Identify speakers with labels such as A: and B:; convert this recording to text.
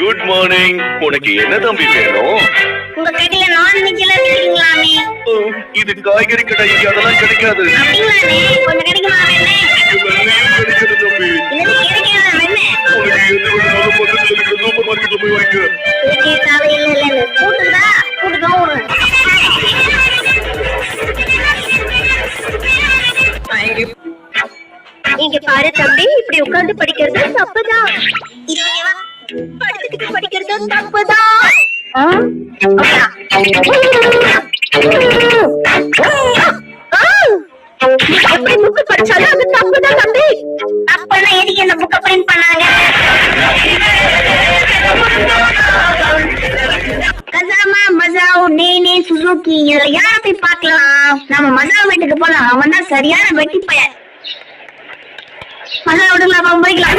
A: Good morning. உனக்கு என்ன தம்பி வேணும்?
B: உங்க கடையில நான்வெஜ் எல்லாம் கிடைக்குங்களாமே?
A: இது காய்கறி கடை, இங்க அதெல்லாம் கிடைக்காது.
B: அப்படிங்களாமே? கொஞ்சம் கிடைக்குமா வேணே?
A: வெள்ளையும் கிடைக்குது தம்பி.
B: எனக்கு கிடைக்கிறதா வேணே?
A: உனக்கு எது வேணாலும் பக்கத்துல இருக்கிற சூப்பர் மார்க்கெட்ல போய் வாங்கிக்க.
B: இதுக்கே தேவையில்லை இல்ல. கூட்டுதா ஒரு இங்க பாரு தம்பி, இப்படி உட்கார்ந்து படிக்கிறது தப்புதான். படுத்துக்கிட்டு படிக்கிறது தப்புதான். எப்படி புக் படிச்சாலும் அது தப்புதான் தம்பி. அப்பனா எதுக்கு இந்த புக்க பிரிண்ட் பண்ணாங்க? கசாமா மசாவ் நேனே சுசுகி இதுல யார போய் பார்க்கலாம்? நம்ம மசாவ் வீட்டுக்கு போலாம். அவன் தான் சரியான வெட்டி பையன். மசாவோட போய்க்கலாம்.